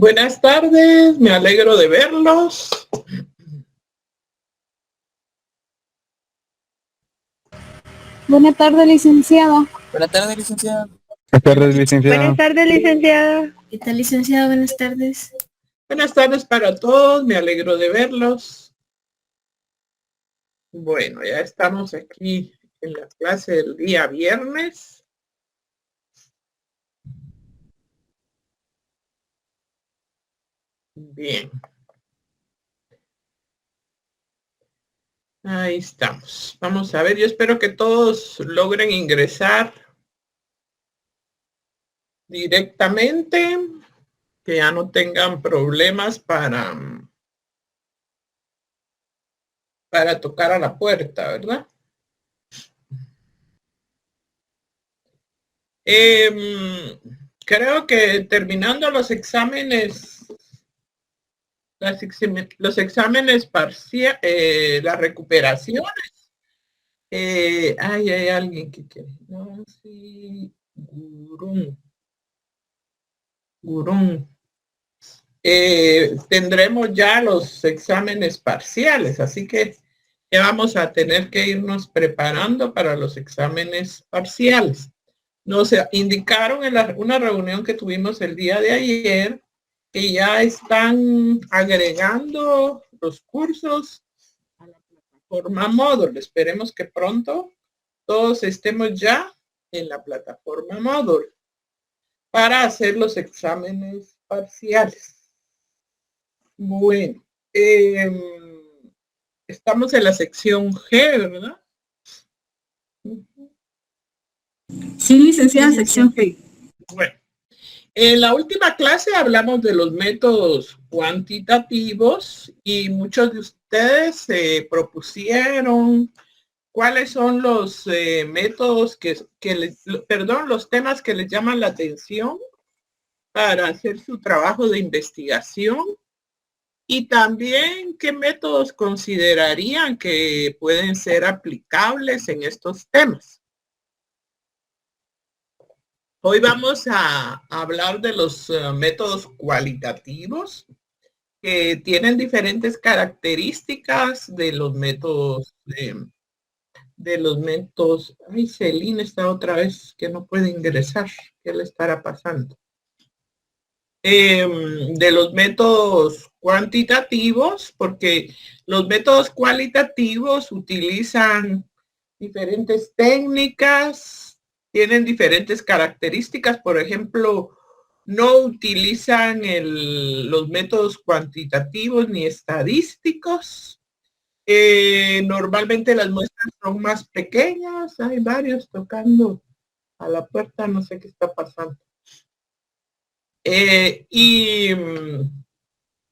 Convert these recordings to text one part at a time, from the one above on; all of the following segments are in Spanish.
Buenas tardes, me alegro de verlos. Buenas tardes, licenciada. Buenas tardes, licenciada. Buenas tardes, licenciada. Buenas tardes, licenciada. ¿Qué tal, licenciada? Buenas tardes. Buenas tardes para todos, me alegro de verlos. Bueno, ya estamos aquí en la clase del día viernes. Bien. Ahí estamos. Vamos a ver, yo espero que todos logren ingresar directamente, que ya no tengan problemas para tocar a la puerta, ¿verdad? Creo que terminando los exámenes, los exámenes parciales, las recuperaciones. Hay alguien que quiere. No, sí, Gurún. Tendremos ya los exámenes parciales, así que ya vamos a tener que irnos preparando para los exámenes parciales. Nos indicaron en una reunión que tuvimos el día de ayer que ya están agregando los cursos a la plataforma Moodle. Esperemos que pronto todos estemos ya en la plataforma Moodle para hacer los exámenes parciales. Bueno, estamos en la sección G, ¿verdad? Sí, licenciada, sección G. Bueno, en la última clase hablamos de los métodos cuantitativos y muchos de ustedes se propusieron cuáles son los métodos los temas que les llaman la atención para hacer su trabajo de investigación y también qué métodos considerarían que pueden ser aplicables en estos temas. Hoy vamos a hablar de los métodos cualitativos que tienen diferentes características de los métodos Ay, Celina está otra vez que no puede ingresar. ¿Qué le estará pasando? De los métodos cuantitativos, porque los métodos cualitativos utilizan diferentes técnicas, tienen diferentes características. Por ejemplo, no utilizan los métodos cuantitativos ni estadísticos. Normalmente las muestras son más pequeñas. Hay varios tocando a la puerta, no sé qué está pasando. Y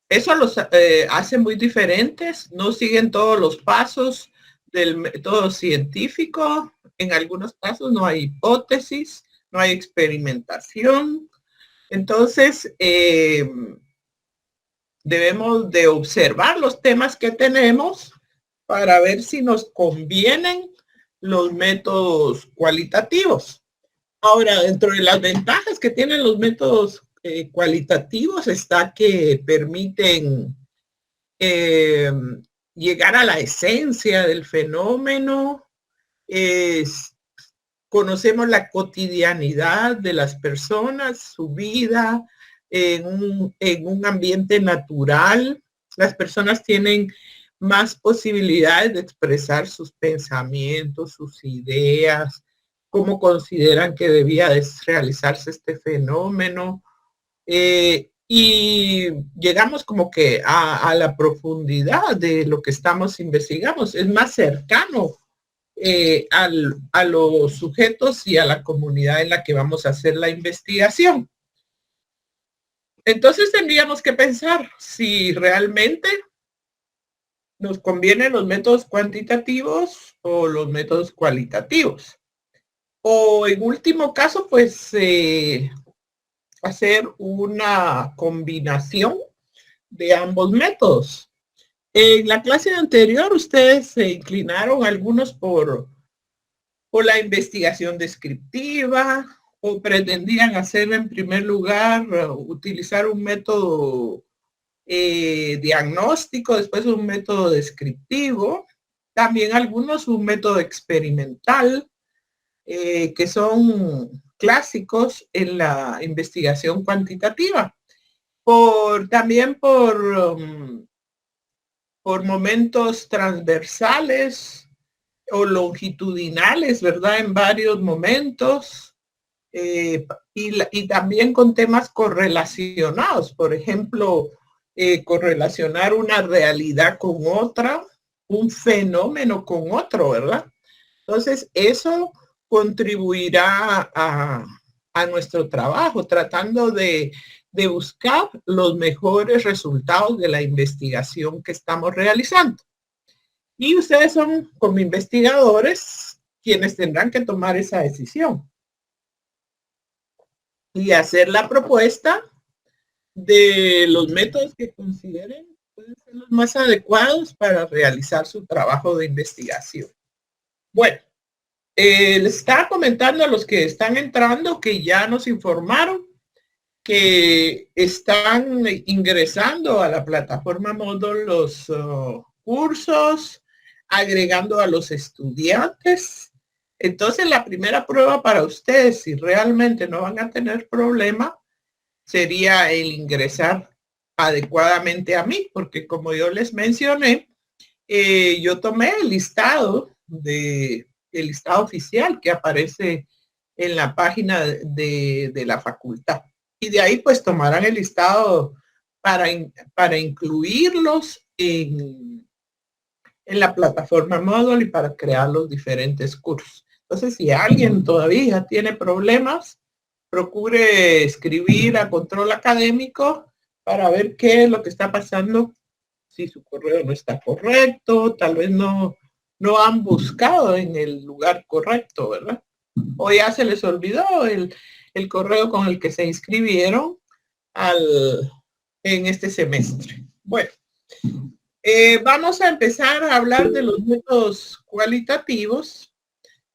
eso los hace muy diferentes. No siguen todos los pasos del método científico. En algunos casos no hay hipótesis, no hay experimentación. Entonces, debemos de observar los temas que tenemos para ver si nos convienen los métodos cualitativos. Ahora, dentro de las ventajas que tienen los métodos cualitativos está que permiten llegar a la esencia del fenómeno. Conocemos la cotidianidad de las personas, su vida en un ambiente natural. Las personas tienen más posibilidades de expresar sus pensamientos, sus ideas, cómo consideran que debía realizarse este fenómeno. Y llegamos como que a la profundidad de lo que estamos investigando. Es más cercano a los sujetos y a la comunidad en la que vamos a hacer la investigación. Entonces tendríamos que pensar si realmente nos convienen los métodos cuantitativos o los métodos cualitativos. O en último caso, pues hacer una combinación de ambos métodos. En la clase anterior ustedes se inclinaron algunos por la investigación descriptiva, o pretendían hacer en primer lugar, utilizar un método diagnóstico, después un método descriptivo, también algunos un método experimental, que son clásicos en la investigación cuantitativa. También por momentos transversales o longitudinales, ¿verdad? En varios momentos. Y también con temas correlacionados, por ejemplo, correlacionar una realidad con otra, un fenómeno con otro, ¿verdad? Entonces, eso contribuirá a nuestro trabajo, tratando de buscar los mejores resultados de la investigación que estamos realizando. Y ustedes son, como investigadores, quienes tendrán que tomar esa decisión y hacer la propuesta de los métodos que consideren pueden ser los más adecuados para realizar su trabajo de investigación. Bueno, les estaba comentando a los que están entrando que ya nos informaron que están ingresando a la plataforma Moodle los cursos, agregando a los estudiantes. Entonces, la primera prueba para ustedes, si realmente no van a tener problema, sería el ingresar adecuadamente a mí, porque como yo les mencioné, yo tomé el listado oficial que aparece en la página de la facultad. Y de ahí pues tomarán el listado para incluirlos en la plataforma Moodle y para crear los diferentes cursos. Entonces, si alguien todavía tiene problemas, procure escribir a control académico para ver qué es lo que está pasando, si su correo no está correcto, tal vez no han buscado en el lugar correcto, ¿verdad? O ya se les olvidó el correo con el que se inscribieron en este semestre. Bueno, vamos a empezar a hablar de los métodos cualitativos.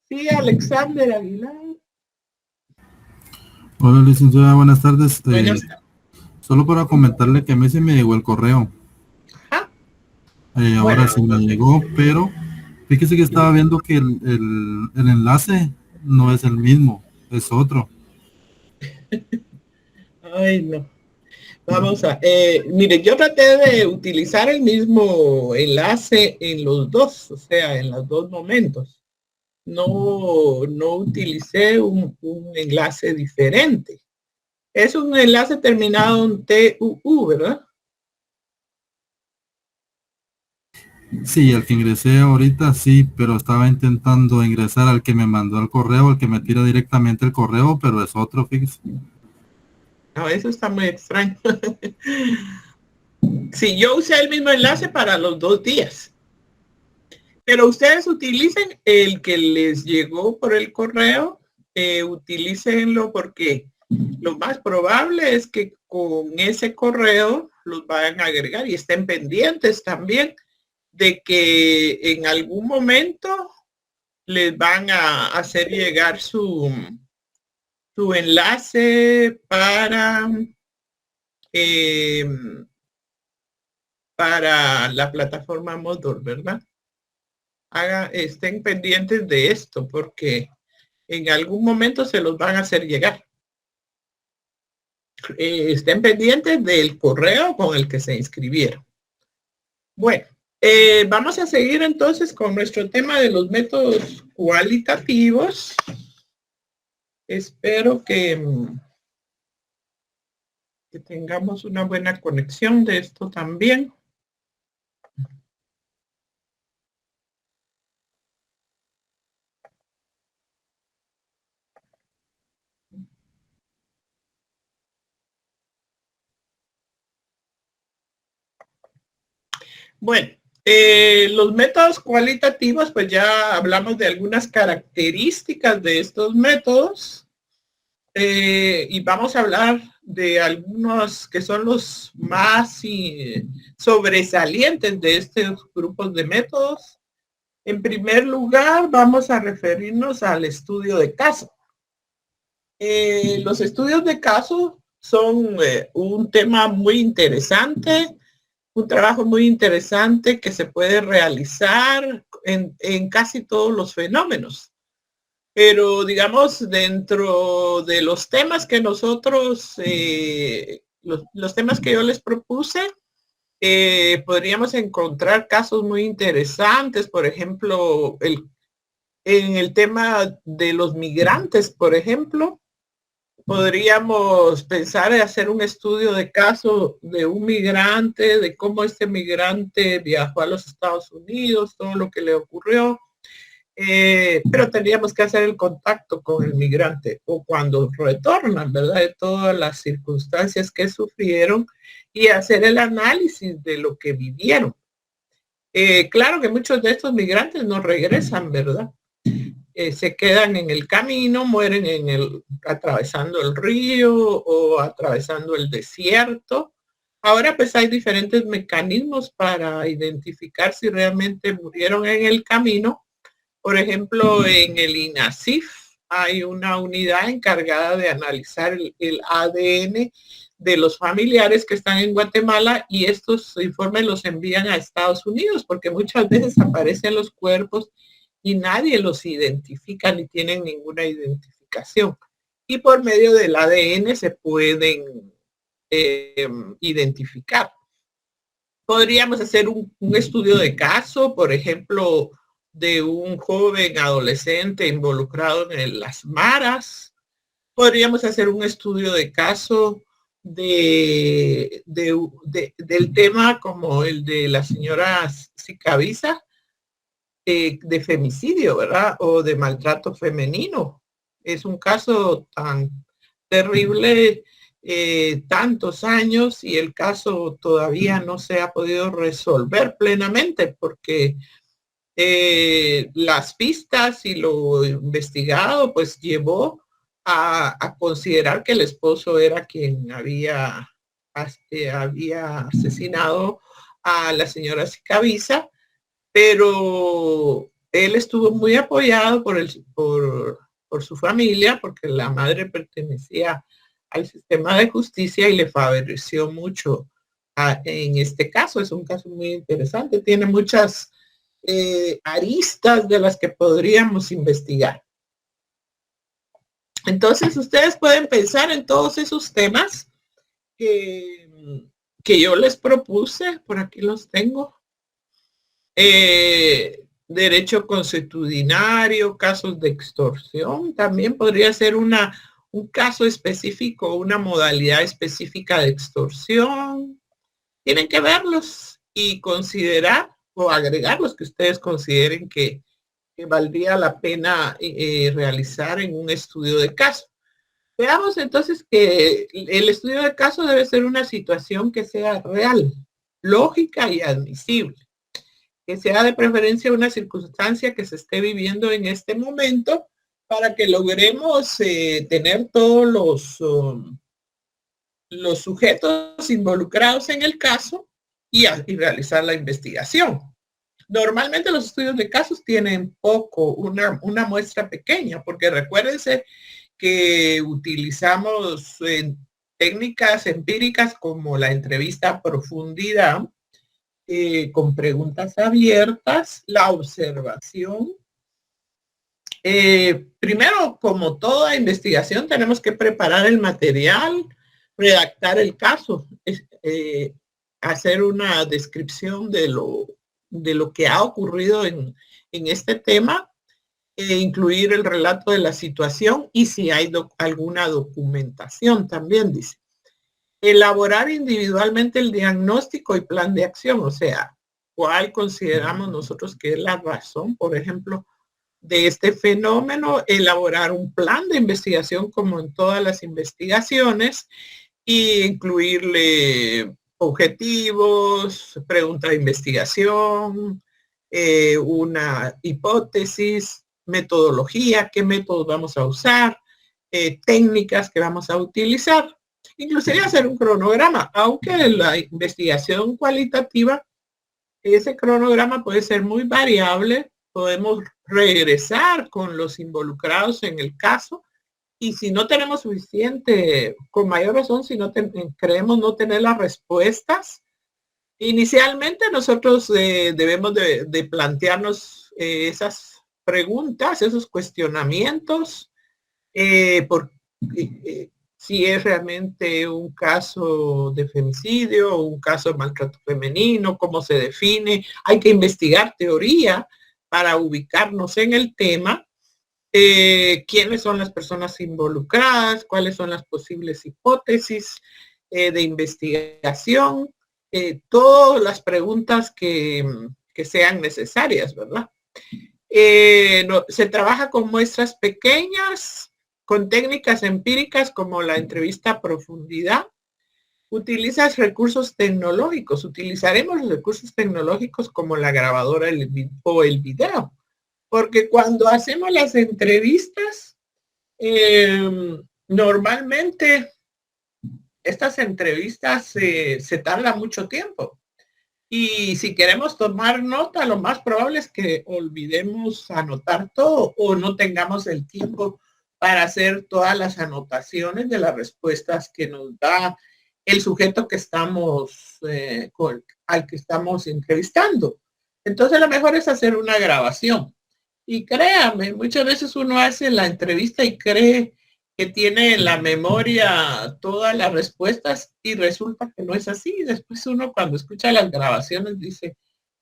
Sí, Alexander Aguilar. Hola, licenciada, buenas tardes. Buenas tardes. Solo para comentarle que a mí se me llegó el correo. Ahora sí me llegó, pero fíjese que estaba viendo que el enlace no es el mismo, es otro. Ay, no. Vamos a, mire, yo traté de utilizar el mismo enlace en los dos, o sea, en los dos momentos. No utilicé un enlace diferente. Es un enlace terminado en TUU, ¿verdad? Sí, el que ingresé ahorita sí, pero estaba intentando ingresar al que me mandó el correo, al que me tira directamente el correo, pero es otro, fíjese. No, eso está muy extraño. Sí, yo usé el mismo enlace para los 2 días. Pero ustedes utilicen el que les llegó por el correo, utilícenlo porque lo más probable es que con ese correo los vayan a agregar y estén pendientes también de que en algún momento les van a hacer llegar su enlace para la plataforma Moodle, ¿verdad? Estén pendientes de esto porque en algún momento se los van a hacer llegar. Estén pendientes del correo con el que se inscribieron. Bueno, vamos a seguir entonces con nuestro tema de los métodos cualitativos. Espero que tengamos una buena conexión de esto también. Bueno, los métodos cualitativos, pues ya hablamos de algunas características de estos métodos y vamos a hablar de algunos que son los más sobresalientes de estos grupos de métodos. En primer lugar, vamos a referirnos al estudio de caso. Los estudios de caso son un tema muy interesante, un trabajo muy interesante que se puede realizar en casi todos los fenómenos. Pero digamos, dentro de los temas que nosotros, los temas que yo les propuse, podríamos encontrar casos muy interesantes, por ejemplo, en el tema de los migrantes, por ejemplo, podríamos pensar en hacer un estudio de caso de un migrante, de cómo este migrante viajó a los Estados Unidos, todo lo que le ocurrió. Pero tendríamos que hacer el contacto con el migrante o cuando retornan, ¿verdad? De todas las circunstancias que sufrieron y hacer el análisis de lo que vivieron. Claro que muchos de estos migrantes no regresan, ¿verdad? Se quedan en el camino, mueren atravesando el río o atravesando el desierto. Ahora pues hay diferentes mecanismos para identificar si realmente murieron en el camino. Por ejemplo, en el INASIF hay una unidad encargada de analizar el ADN de los familiares que están en Guatemala y estos informes los envían a Estados Unidos porque muchas veces aparecen los cuerpos y nadie los identifica ni tienen ninguna identificación. Y por medio del ADN se pueden identificar. Podríamos hacer un estudio de caso, por ejemplo, de un joven adolescente involucrado en las maras. Podríamos hacer un estudio de caso del tema como el de la señora Sicabiza, de femicidio, ¿verdad? O de maltrato femenino. Es un caso tan terrible, tantos años, y el caso todavía no se ha podido resolver plenamente porque las pistas y lo investigado pues llevó a considerar que el esposo era quien había asesinado a la señora Sicabiza, pero él estuvo muy apoyado por su familia porque la madre pertenecía al sistema de justicia y le favoreció mucho en este caso. Es un caso muy interesante, tiene muchas aristas de las que podríamos investigar. Entonces ustedes pueden pensar en todos esos temas que yo les propuse. Por aquí los tengo. Derecho consuetudinario, casos de extorsión. También podría ser un caso específico, una modalidad específica de extorsión. Tienen que verlos y considerar o agregar los que ustedes consideren que valdría la pena realizar en un estudio de caso. Veamos entonces que el estudio de caso debe ser una situación que sea real, lógica y admisible, que sea de preferencia una circunstancia que se esté viviendo en este momento para que logremos tener todos los sujetos involucrados en el caso y realizar la investigación. Normalmente los estudios de casos tienen una muestra pequeña, porque recuérdense que utilizamos técnicas empíricas como la entrevista a profundidad, con preguntas abiertas, la observación. Primero, como toda investigación, tenemos que preparar el material, redactar el caso, hacer una descripción de lo que ha ocurrido en este tema, incluir el relato de la situación y si hay alguna documentación también, dice. Elaborar individualmente el diagnóstico y plan de acción, o sea, cuál consideramos nosotros que es la razón, por ejemplo, de este fenómeno, elaborar un plan de investigación como en todas las investigaciones y incluirle objetivos, pregunta de investigación, una hipótesis, metodología, qué métodos vamos a usar, técnicas que vamos a utilizar, inclusive hacer un cronograma, aunque la investigación cualitativa, ese cronograma puede ser muy variable, podemos regresar con los involucrados en el caso Y si no tenemos suficiente, con mayor razón, si no creemos no tener las respuestas, inicialmente nosotros debemos de plantearnos esas preguntas, esos cuestionamientos, si es realmente un caso de femicidio o un caso de maltrato femenino, cómo se define. Hay que investigar teoría para ubicarnos en el tema. Quiénes son las personas involucradas, cuáles son las posibles hipótesis de investigación, todas las preguntas que sean necesarias, ¿verdad? Se trabaja con muestras pequeñas, con técnicas empíricas como la entrevista a profundidad. Utilizas recursos tecnológicos, utilizaremos los recursos tecnológicos como la grabadora o el video. Porque cuando hacemos las entrevistas, normalmente estas entrevistas se tardan mucho tiempo. Y si queremos tomar nota, lo más probable es que olvidemos anotar todo o no tengamos el tiempo para hacer todas las anotaciones de las respuestas que nos da el sujeto que estamos, al que estamos entrevistando. Entonces lo mejor es hacer una grabación. Y créame, muchas veces uno hace la entrevista y cree que tiene en la memoria todas las respuestas y resulta que no es así. Después uno cuando escucha las grabaciones dice,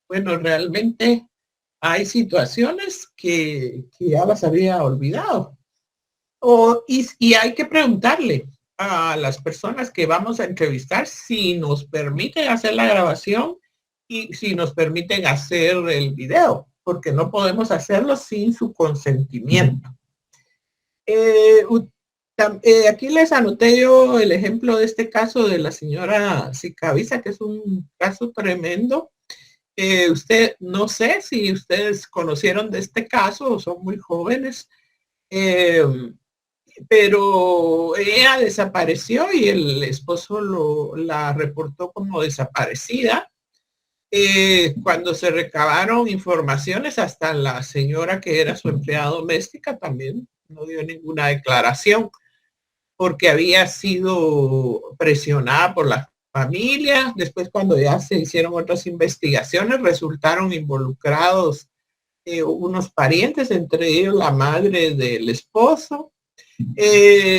bueno, realmente hay situaciones que ya las había olvidado. Y hay que preguntarle a las personas que vamos a entrevistar si nos permiten hacer la grabación y si nos permiten hacer el video, porque no podemos hacerlo sin su consentimiento. Aquí les anoté yo el ejemplo de este caso de la señora Sicaviza, que es un caso tremendo. No sé si ustedes conocieron de este caso o son muy jóvenes, pero ella desapareció y el esposo la reportó como desaparecida. Cuando se recabaron informaciones, hasta la señora que era su empleada doméstica también no dio ninguna declaración porque había sido presionada por la familia. Después, cuando ya se hicieron otras investigaciones, resultaron involucrados unos parientes, entre ellos la madre del esposo.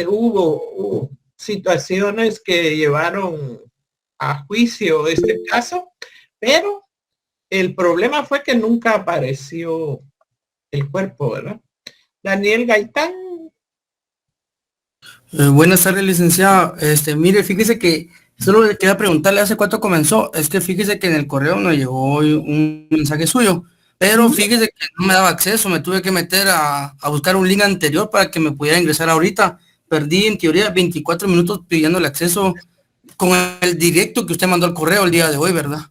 Hubo situaciones que llevaron a juicio este caso, pero el problema fue que nunca apareció el cuerpo, ¿verdad? Daniel Gaitán. Buenas tardes, licenciado. Mire, fíjese que solo le quería preguntarle hace cuánto comenzó. Es que fíjese que en el correo me llegó un mensaje suyo, pero fíjese que no me daba acceso. Me tuve que meter a buscar un link anterior para que me pudiera ingresar ahorita. Perdí en teoría 24 minutos pidiéndole acceso con el directo que usted mandó al correo el día de hoy, ¿verdad?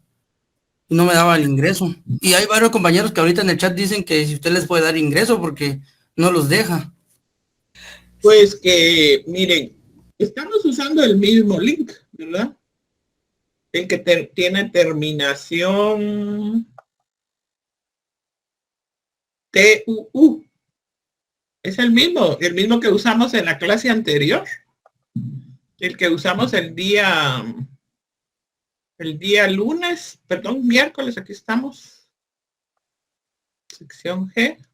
Y no me daba el ingreso. Y hay varios compañeros que ahorita en el chat dicen que si usted les puede dar ingreso porque no los deja. Pues que, miren, estamos usando el mismo link, ¿verdad? El que tiene terminación TUU. Es el mismo que usamos en la clase anterior. El que usamos el día miércoles, aquí estamos. Sección G.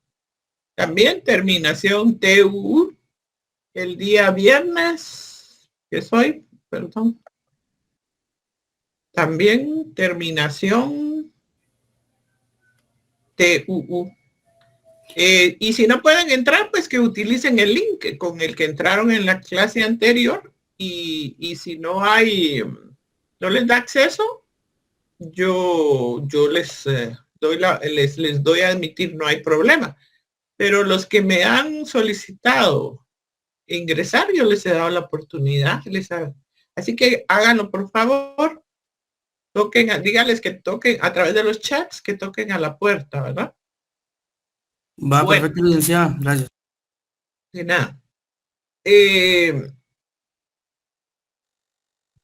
También terminación TUU. El día viernes, también terminación TUU. Y si no pueden entrar, pues que utilicen el link con el que entraron en la clase anterior y si no les da acceso, yo les doy a admitir, no hay problema. Pero los que me han solicitado ingresar, yo les he dado la oportunidad. Así que háganlo, por favor. Díganles que toquen a través de los chats, que toquen a la puerta, ¿verdad? Va, bueno. Perfecto, licenciada. Gracias. De nada.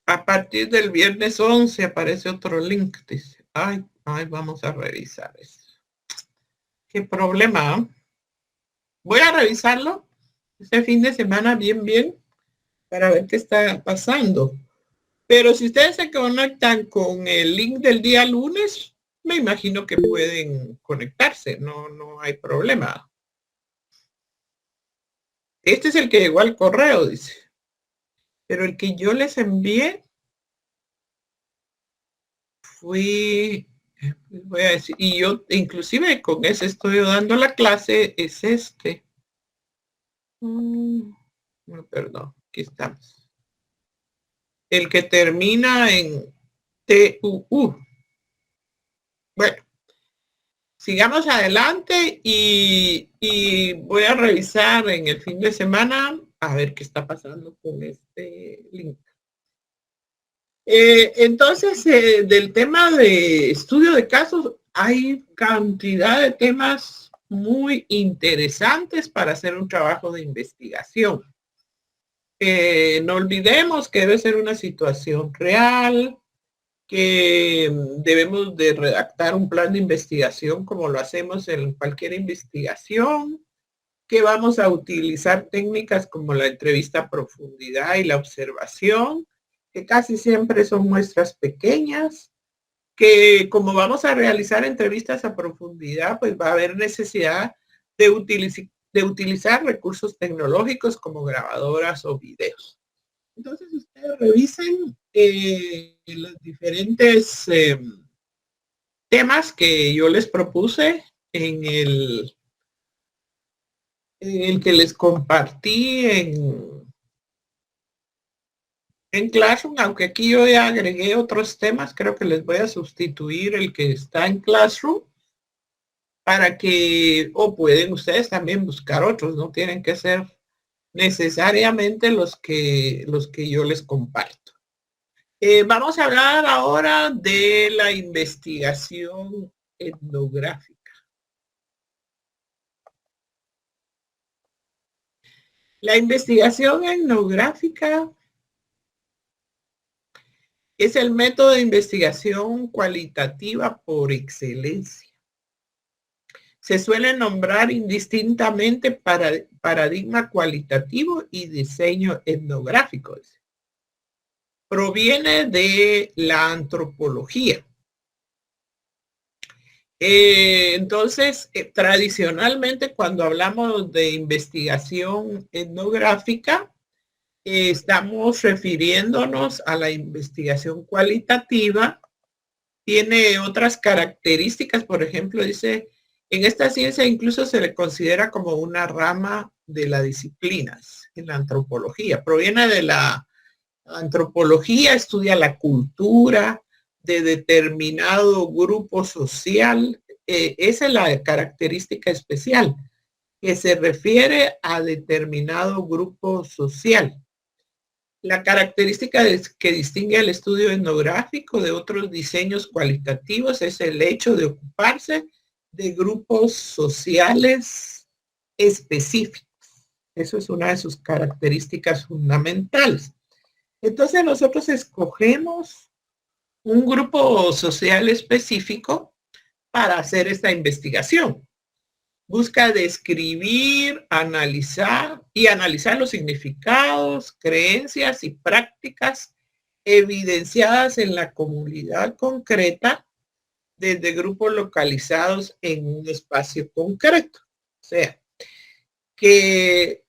A partir del viernes 11 aparece otro link. Dice, ay, vamos a revisar eso. Qué problema. Voy a revisarlo este fin de semana bien para ver qué está pasando. Pero si ustedes se conectan con el link del día lunes, me imagino que pueden conectarse, no hay problema. Este es el que llegó al correo, dice. Pero el que yo les envié fui, voy a decir, y yo inclusive con ese estoy dando la clase, es este. Perdón, aquí estamos. El que termina en TUU. Bueno, sigamos adelante y voy a revisar en el fin de semana a ver qué está pasando con este link. Entonces, del tema de estudio de casos, hay cantidad de temas muy interesantes para hacer un trabajo de investigación. No olvidemos que debe ser una situación real, que debemos de redactar un plan de investigación como lo hacemos en cualquier investigación, que vamos a utilizar técnicas como la entrevista a profundidad y la observación, que casi siempre son muestras pequeñas, que como vamos a realizar entrevistas a profundidad, pues va a haber necesidad de utilizar recursos tecnológicos como grabadoras o videos. Entonces ustedes revisen los diferentes temas que yo les propuse en el que les compartí en Classroom, aunque aquí yo ya agregué otros temas, creo que les voy a sustituir el que está en Classroom para que, o pueden ustedes también buscar otros, no tienen que ser necesariamente los que yo les comparto. Vamos a hablar ahora de la investigación etnográfica. La investigación etnográfica es el método de investigación cualitativa por excelencia. Se suele nombrar indistintamente paradigma cualitativo y diseño etnográfico. Proviene de la antropología. Entonces, tradicionalmente cuando hablamos de investigación etnográfica, estamos refiriéndonos a la investigación cualitativa. Tiene otras características, por ejemplo, dice, en esta ciencia incluso se le considera como una rama de las disciplinas en la antropología. Proviene de la antropología, estudia la cultura de determinado grupo social. Esa es la característica especial, que se refiere a determinado grupo social. La característica que distingue al estudio etnográfico de otros diseños cualitativos es el hecho de ocuparse de grupos sociales específicos. Eso es una de sus características fundamentales. Entonces nosotros escogemos un grupo social específico para hacer esta investigación. Busca describir, analizar los significados, creencias y prácticas evidenciadas en la comunidad concreta desde grupos localizados en un espacio concreto. O sea, que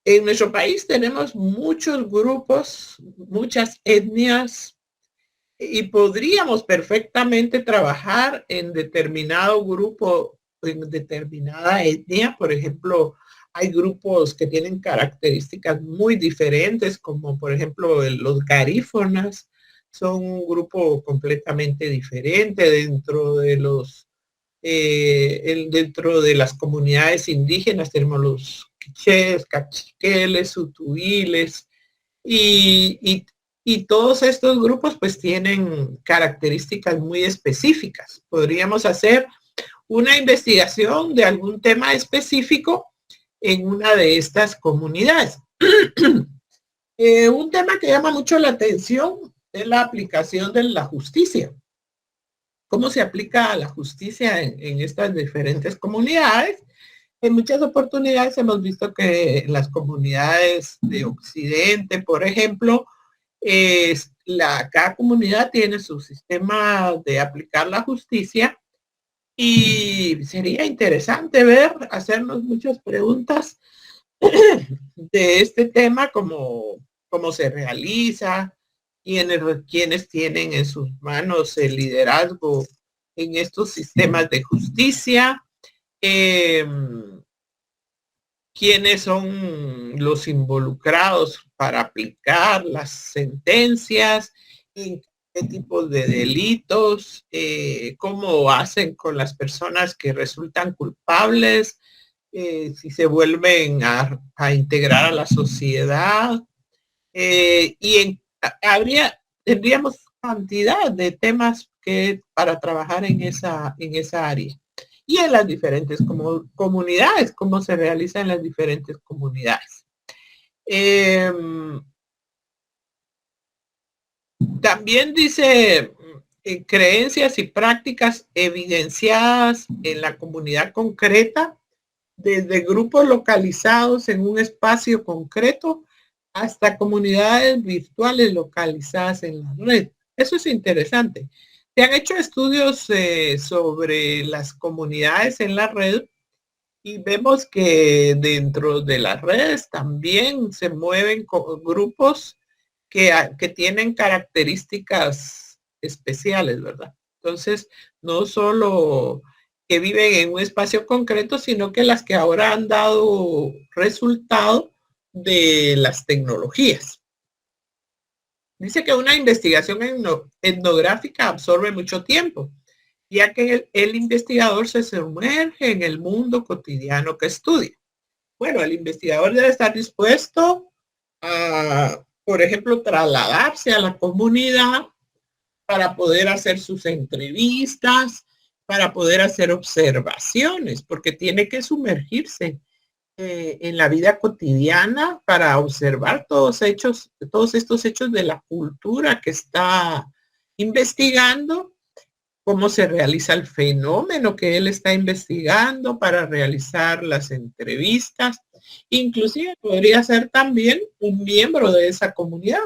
en nuestro país tenemos muchos grupos, muchas etnias, y podríamos perfectamente trabajar en determinado grupo, en determinada etnia. Por ejemplo, hay grupos que tienen características muy diferentes, como por ejemplo los garífonas, son un grupo completamente diferente dentro de dentro de las comunidades indígenas. Tenemos los quichés, cachiqueles, utuiles, y todos estos grupos pues tienen características muy específicas. Podríamos hacer una investigación de algún tema específico en una de estas comunidades. Un tema que llama mucho la atención es la aplicación de la justicia. ¿Cómo se aplica la justicia en estas diferentes comunidades? En muchas oportunidades hemos visto que en las comunidades de Occidente, por ejemplo, cada comunidad tiene su sistema de aplicar la justicia y sería interesante hacernos muchas preguntas de este tema, como cómo se realiza, quienes tienen en sus manos el liderazgo en estos sistemas de justicia, quiénes son los involucrados para aplicar las sentencias, en qué tipo de delitos, cómo hacen con las personas que resultan culpables, si se vuelven a integrar a la sociedad, tendríamos cantidad de temas para trabajar en esa área. Y en las diferentes comunidades, cómo se realiza en las diferentes comunidades. También dice creencias y prácticas evidenciadas en la comunidad concreta, desde grupos localizados en un espacio concreto hasta comunidades virtuales localizadas en la red. Eso es interesante. Se han hecho estudios sobre las comunidades en la red y vemos que dentro de las redes también se mueven grupos que tienen características especiales, ¿verdad? Entonces, no solo que viven en un espacio concreto, sino que las que ahora han dado resultado de las tecnologías. Dice que una investigación etnográfica absorbe mucho tiempo, ya que el investigador se sumerge en el mundo cotidiano que estudia. Bueno, el investigador debe estar dispuesto a, por ejemplo, trasladarse a la comunidad para poder hacer sus entrevistas, para poder hacer observaciones, porque tiene que sumergirse en la vida cotidiana para observar todos estos hechos de la cultura que está investigando, cómo se realiza el fenómeno que él está investigando para realizar las entrevistas. Inclusive podría ser también un miembro de esa comunidad.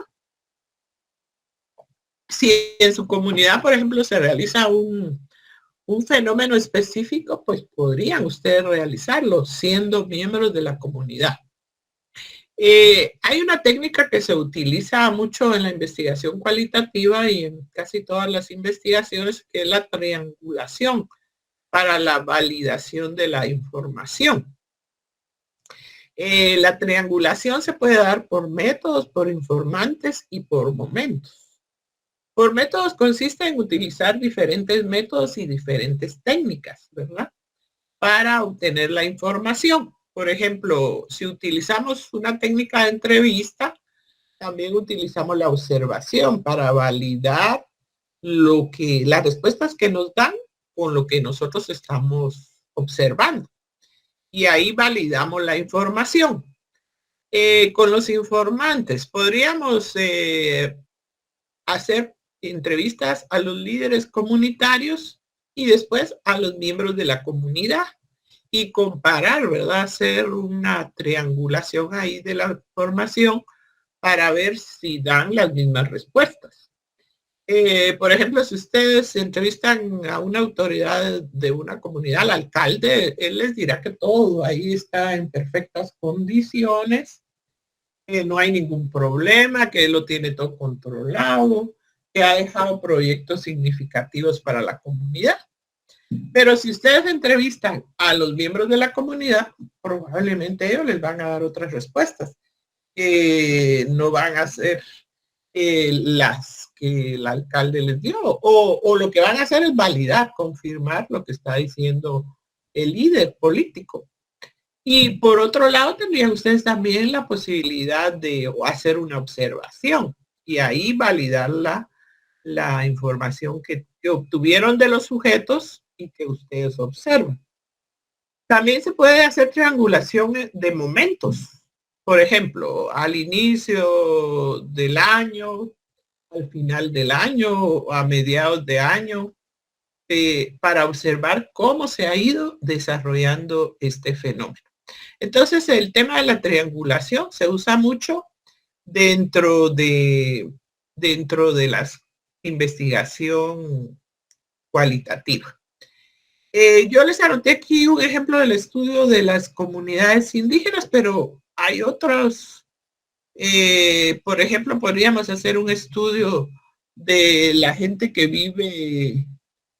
Si en su comunidad, por ejemplo, se realiza un fenómeno específico, pues podrían ustedes realizarlo siendo miembros de la comunidad. Hay una técnica que se utiliza mucho en la investigación cualitativa y en casi todas las investigaciones, que es la triangulación para la validación de la información. La triangulación se puede dar por métodos, por informantes y por momentos. Por métodos consiste en utilizar diferentes métodos y diferentes técnicas, ¿verdad? Para obtener la información. Por ejemplo, si utilizamos una técnica de entrevista, también utilizamos la observación para validar las respuestas que nos dan con lo que nosotros estamos observando. Y ahí validamos la información. Con los informantes podríamos hacer entrevistas a los líderes comunitarios y después a los miembros de la comunidad y comparar, ¿verdad? Hacer una triangulación ahí de la información para ver si dan las mismas respuestas. Por ejemplo, si ustedes entrevistan a una autoridad de una comunidad, al alcalde, él les dirá que todo ahí está en perfectas condiciones, que no hay ningún problema, que él lo tiene todo controlado, que ha dejado proyectos significativos para la comunidad. Pero si ustedes entrevistan a los miembros de la comunidad, probablemente ellos les van a dar otras respuestas. No van a ser las que el alcalde les dio. O lo que van a hacer es validar, confirmar lo que está diciendo el líder político. Y por otro lado, tendrían ustedes también la posibilidad de hacer una observación y ahí validar la información que obtuvieron de los sujetos y que ustedes observan. También se puede hacer triangulación de momentos. Por ejemplo, al inicio del año, al final del año, a mediados de año, para observar cómo se ha ido desarrollando este fenómeno. Entonces, el tema de la triangulación se usa mucho dentro de la investigación cualitativa. Yo les anoté aquí un ejemplo del estudio de las comunidades indígenas, pero hay otros. Por ejemplo, podríamos hacer un estudio de la gente que vive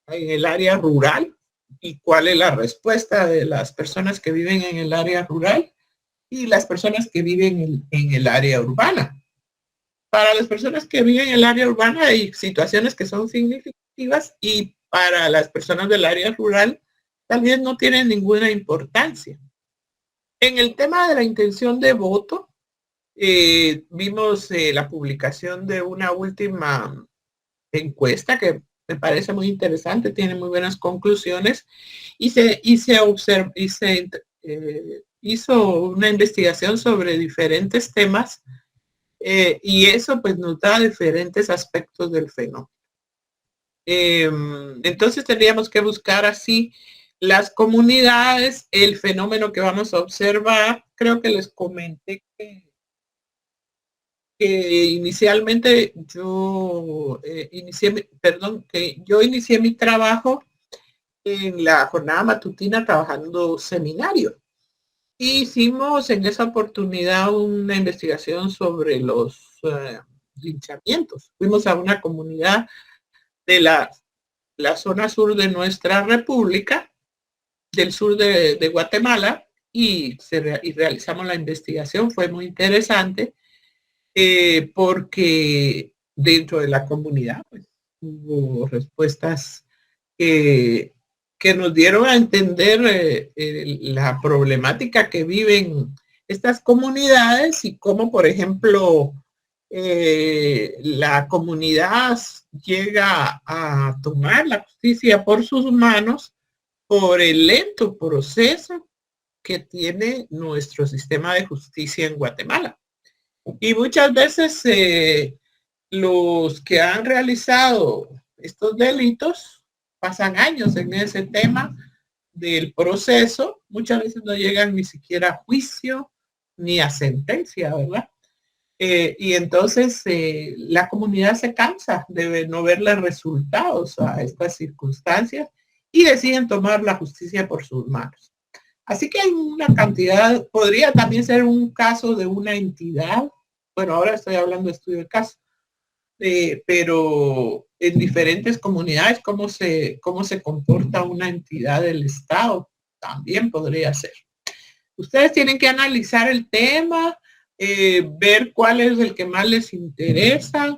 en el área rural y cuál es la respuesta de las personas que viven en el área rural y las personas que viven en el área urbana. Para las personas que viven en el área urbana hay situaciones que son significativas y para las personas del área rural tal vez no tienen ninguna importancia. En el tema de la intención de voto, vimos la publicación de una última encuesta que me parece muy interesante, tiene muy buenas conclusiones y se hizo una investigación sobre diferentes temas y eso pues nos da diferentes aspectos del fenómeno. Entonces tendríamos que buscar así las comunidades, el fenómeno que vamos a observar. Creo que les comenté que inicialmente yo inicié mi trabajo en la jornada matutina trabajando seminario. Hicimos en esa oportunidad una investigación sobre los linchamientos. Fuimos a una comunidad de la zona sur de nuestra república, del sur de Guatemala, y realizamos la investigación. Fue muy interesante. Porque dentro de la comunidad pues, hubo respuestas que nos dieron a entender la problemática que viven estas comunidades y cómo, por ejemplo, la comunidad llega a tomar la justicia por sus manos por el lento proceso que tiene nuestro sistema de justicia en Guatemala. Y muchas veces los que han realizado estos delitos pasan años en ese tema del proceso, muchas veces no llegan ni siquiera a juicio ni a sentencia, ¿verdad? Y entonces la comunidad se cansa de no verle resultados a estas circunstancias y deciden tomar la justicia por sus manos. Así que hay una cantidad, podría también ser un caso de una entidad, bueno, ahora estoy hablando de estudio de caso, pero en diferentes comunidades, cómo se comporta una entidad del Estado, también podría ser. Ustedes tienen que analizar el tema, ver cuál es el que más les interesa,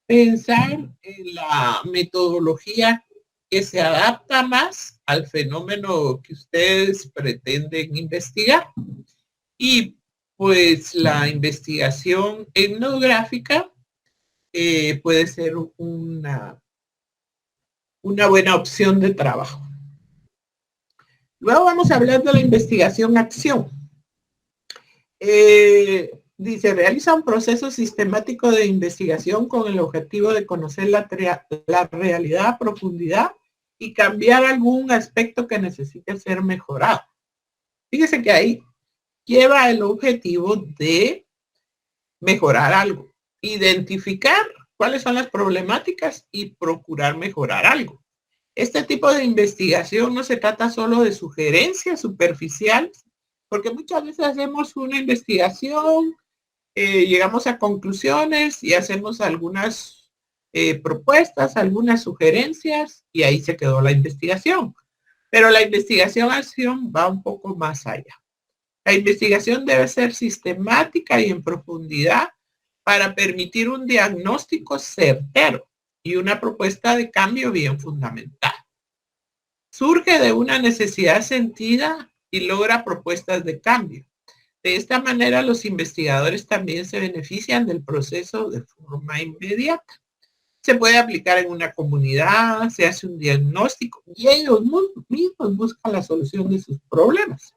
pensar en la metodología que se adapta más al fenómeno que ustedes pretenden investigar. Y pues la investigación etnográfica puede ser una buena opción de trabajo. Luego vamos a hablar de la investigación-acción. Dice, realiza un proceso sistemático de investigación con el objetivo de conocer la realidad a profundidad y cambiar algún aspecto que necesite ser mejorado. Fíjese que ahí lleva el objetivo de mejorar algo, identificar cuáles son las problemáticas y procurar mejorar algo. Este tipo de investigación no se trata solo de sugerencias superficiales, porque muchas veces hacemos una investigación, llegamos a conclusiones y hacemos algunas propuestas, algunas sugerencias y ahí se quedó la investigación. Pero la investigación-acción va un poco más allá. La investigación debe ser sistemática y en profundidad para permitir un diagnóstico certero y una propuesta de cambio bien fundamental. Surge de una necesidad sentida y logra propuestas de cambio. De esta manera, los investigadores también se benefician del proceso de forma inmediata. Se puede aplicar en una comunidad, se hace un diagnóstico y ellos mismos buscan la solución de sus problemas.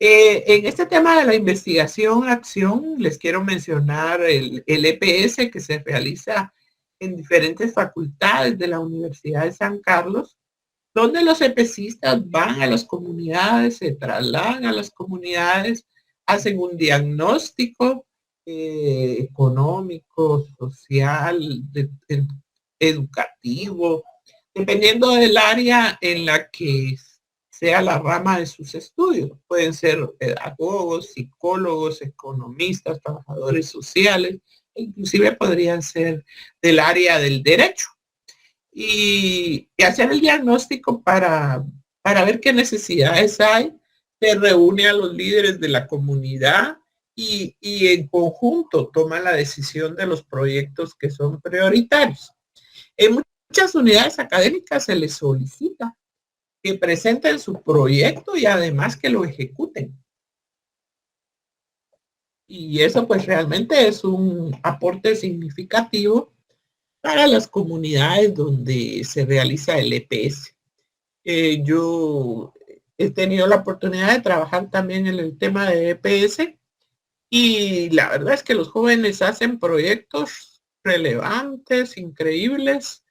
En este tema de la investigación-acción, les quiero mencionar el EPS que se realiza en diferentes facultades de la Universidad de San Carlos, donde los EPCistas van a las comunidades, se trasladan a las comunidades, hacen un diagnóstico económico, social, educativo, dependiendo del área en la que sea la rama de sus estudios. Pueden ser pedagogos, psicólogos, economistas, trabajadores sociales, e inclusive podrían ser del área del derecho. Y hacer el diagnóstico para ver qué necesidades hay. Se reúne a los líderes de la comunidad y en conjunto toman la decisión de los proyectos que son prioritarios. En muchas unidades académicas se les solicita que presenten su proyecto y además que lo ejecuten. Y eso pues realmente es un aporte significativo para las comunidades donde se realiza el EPS. Yo he tenido la oportunidad de trabajar también en el tema de EPS y la verdad es que los jóvenes hacen proyectos relevantes, increíbles,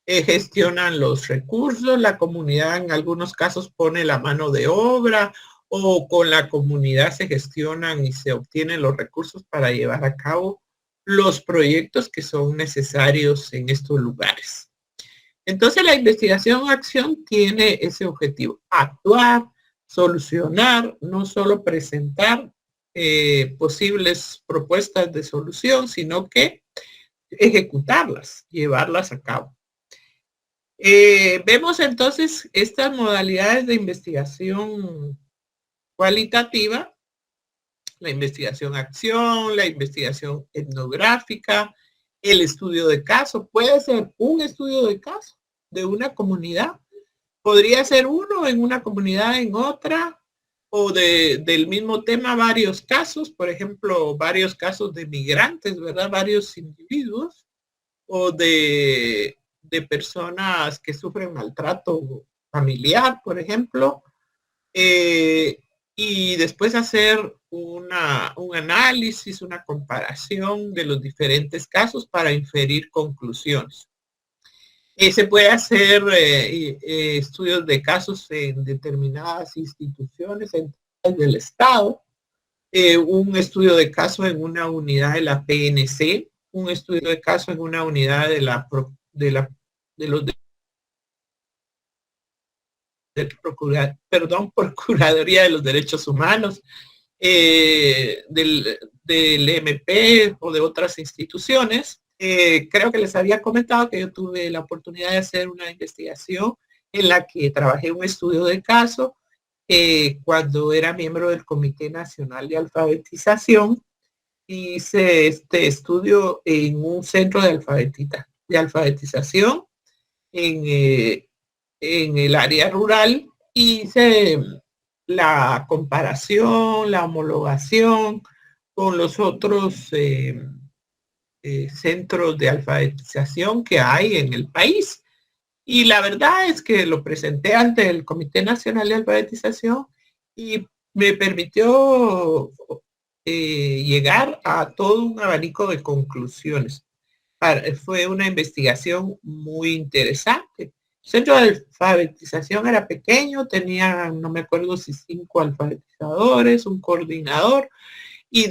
gestionan los recursos, la comunidad en algunos casos pone la mano de obra o con la comunidad se gestionan y se obtienen los recursos para llevar a cabo los proyectos que son necesarios en estos lugares. Entonces la investigación-acción tiene ese objetivo, actuar, solucionar, no solo presentar posibles propuestas de solución, sino que ejecutarlas, llevarlas a cabo. Vemos entonces estas modalidades de investigación cualitativa, la investigación-acción, la investigación etnográfica, el estudio de caso. Puede ser un estudio de caso de una comunidad, podría ser uno en una comunidad en otra, o del mismo tema varios casos, por ejemplo, varios casos de migrantes, ¿verdad? Varios individuos, o de personas que sufren maltrato familiar, por ejemplo, y después hacer un análisis, una comparación de los diferentes casos para inferir conclusiones. Se puede hacer estudios de casos en determinadas instituciones del Estado, un estudio de caso en una unidad de la PNC, un estudio de caso en una unidad de la Procuraduría de los Derechos Humanos, del MP o de otras instituciones. Creo que les había comentado que yo tuve la oportunidad de hacer una investigación en la que trabajé un estudio de caso cuando era miembro del Comité Nacional de Alfabetización. Hice este estudio en un centro de alfabetización en el área rural. Hice la comparación, la homologación con los otros centros de alfabetización que hay en el país. Y la verdad es que lo presenté ante el Comité Nacional de Alfabetización y me permitió llegar a todo un abanico de conclusiones. Fue una investigación muy interesante. El centro de alfabetización era pequeño, tenía, no me acuerdo si 5 alfabetizadores, un coordinador y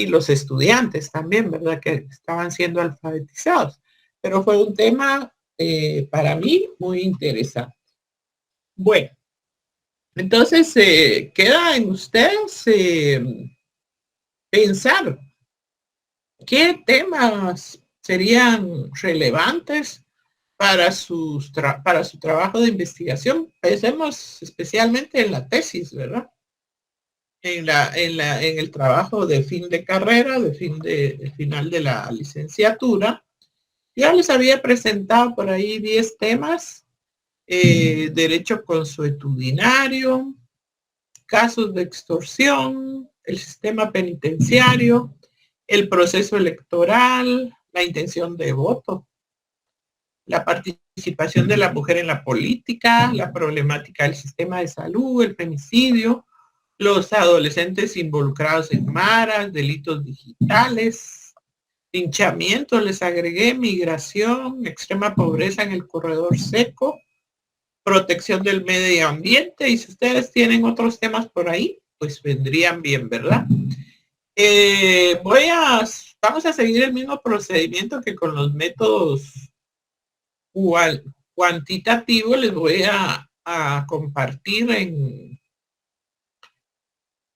los estudiantes también, ¿verdad? Que estaban siendo alfabetizados. Pero fue un tema para mí muy interesante. Bueno, entonces queda en ustedes pensar qué temas serían relevantes para su trabajo de investigación. Pensemos especialmente en la tesis, ¿verdad? En el trabajo de fin de carrera, de final de la licenciatura. Ya les había presentado por ahí 10 temas: derecho consuetudinario, casos de extorsión, el sistema penitenciario, el proceso electoral, la intención de voto, la participación de la mujer en la política, la problemática del sistema de salud, el femicidio, los adolescentes involucrados en maras, delitos digitales, linchamiento, les agregué migración, extrema pobreza en el corredor seco, protección del medio ambiente, y si ustedes tienen otros temas por ahí, pues vendrían bien, ¿verdad? Vamos a seguir el mismo procedimiento que con los métodos cuantitativos. Les voy a compartir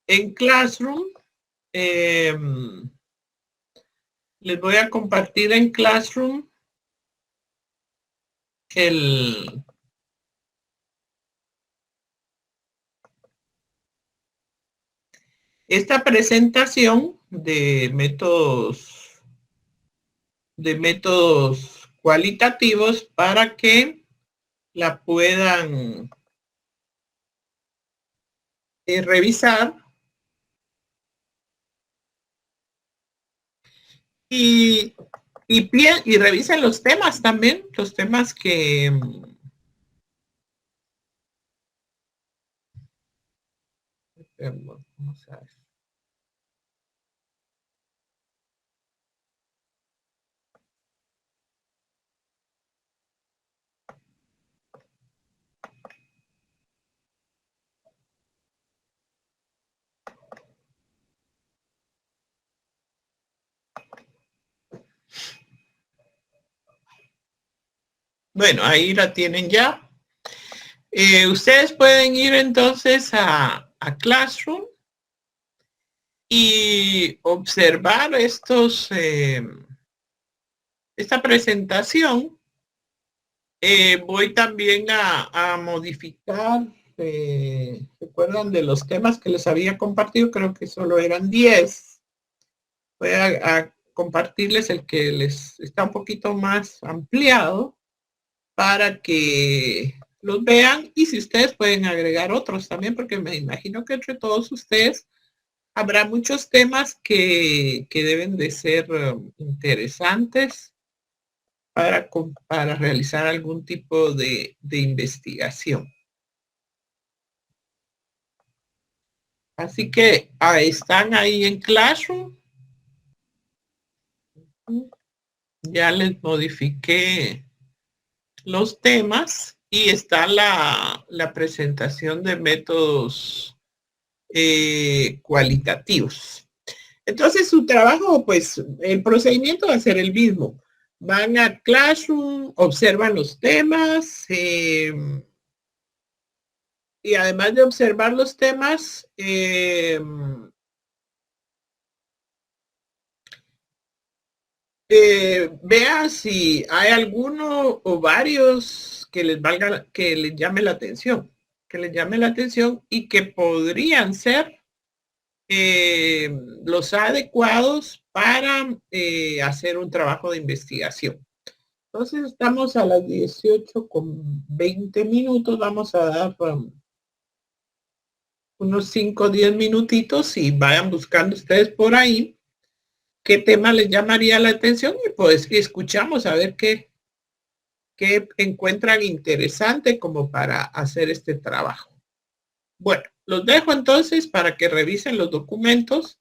en Classroom. Les voy a compartir en Classroom esta presentación de métodos cualitativos para que la puedan revisar y revisen los temas también, los temas que vamos a ver. Bueno, ahí la tienen ya. Ustedes pueden ir entonces a Classroom y observar esta presentación. Voy también a modificar, ¿recuerdan de los temas que les había compartido? Creo que solo eran 10. Voy a compartirles el que les está un poquito más ampliado para que los vean, y si ustedes pueden agregar otros también, porque me imagino que entre todos ustedes habrá muchos temas que deben de ser interesantes para realizar algún tipo de investigación. Así que están ahí en Classroom. Ya les modifiqué los temas y está la presentación de métodos cualitativos. Entonces su trabajo, pues el procedimiento va a ser el mismo. Van a Classroom, observan los temas, y además de observar los temas, vea si hay alguno o varios que les llame la atención, y que podrían ser los adecuados para hacer un trabajo de investigación. Entonces estamos a las 18:20. Vamos a dar unos 5 o 10 minutitos y vayan buscando ustedes por ahí qué tema les llamaría la atención, y pues escuchamos a ver qué encuentran interesante como para hacer este trabajo. Bueno, los dejo entonces para que revisen los documentos.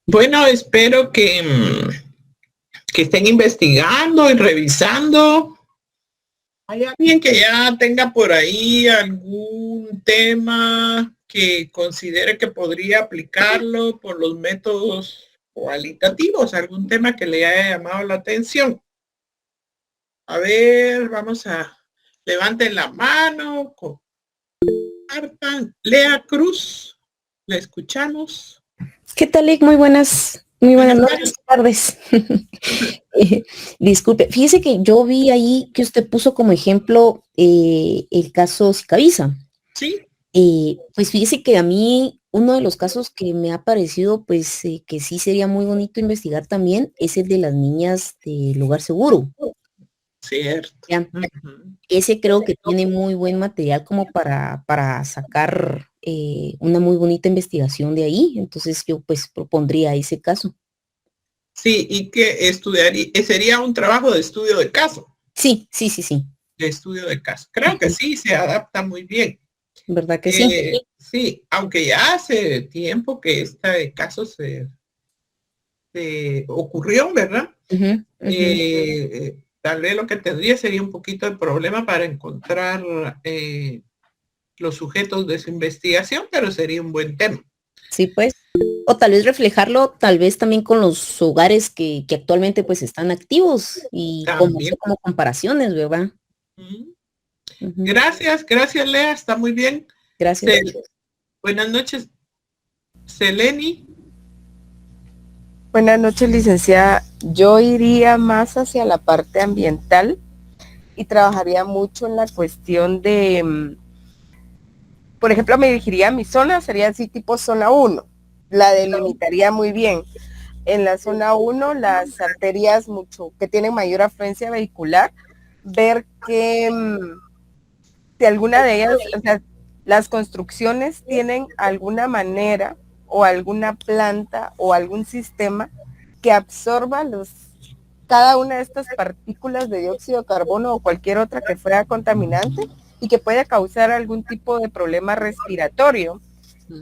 Bueno, espero que estén investigando y revisando. ¿Hay alguien que ya tenga por ahí algún tema que considere que podría aplicarlo por los métodos cualitativos? ¿Algún tema que le haya llamado la atención? A ver, vamos a... Levanten la mano, compartan. Lea Cruz, le escuchamos. ¿Qué tal, Lick? Muy buenas noches, tardes. Disculpe, fíjese que yo vi ahí que usted puso como ejemplo el caso Sicavisa. Sí. Pues fíjese que a mí uno de los casos que me ha parecido pues que sí sería muy bonito investigar también es el de las niñas del Hogar Seguro. Cierto. Ya. Ese creo que tiene muy buen material como para sacar una muy bonita investigación de ahí. Entonces yo pues propondría ese caso. Sí, y que estudiaría, sería un trabajo de estudio de caso. Sí. De estudio de caso. Creo que sí, se adapta muy bien. ¿Verdad que sí? Sí, aunque ya hace tiempo que este caso se ocurrió, ¿verdad? Tal vez lo que tendría sería un poquito de problema para encontrar los sujetos de su investigación, pero sería un buen tema. Sí, pues. O tal vez reflejarlo, tal vez también con los hogares que actualmente pues están activos y como comparaciones, ¿verdad? Gracias, Lea, está muy bien. Gracias. Buenas noches, Seleni. Buenas noches, licenciada. Yo iría más hacia la parte ambiental y trabajaría mucho en la cuestión de, por ejemplo, me dirigiría a mi zona, sería así tipo zona 1, la delimitaría muy bien. En la zona 1, las arterias que tienen mayor afluencia vehicular, ver que si alguna de ellas, o sea, las construcciones tienen alguna manera o alguna planta o algún sistema que absorba cada una de estas partículas de dióxido de carbono o cualquier otra que fuera contaminante y que pueda causar algún tipo de problema respiratorio.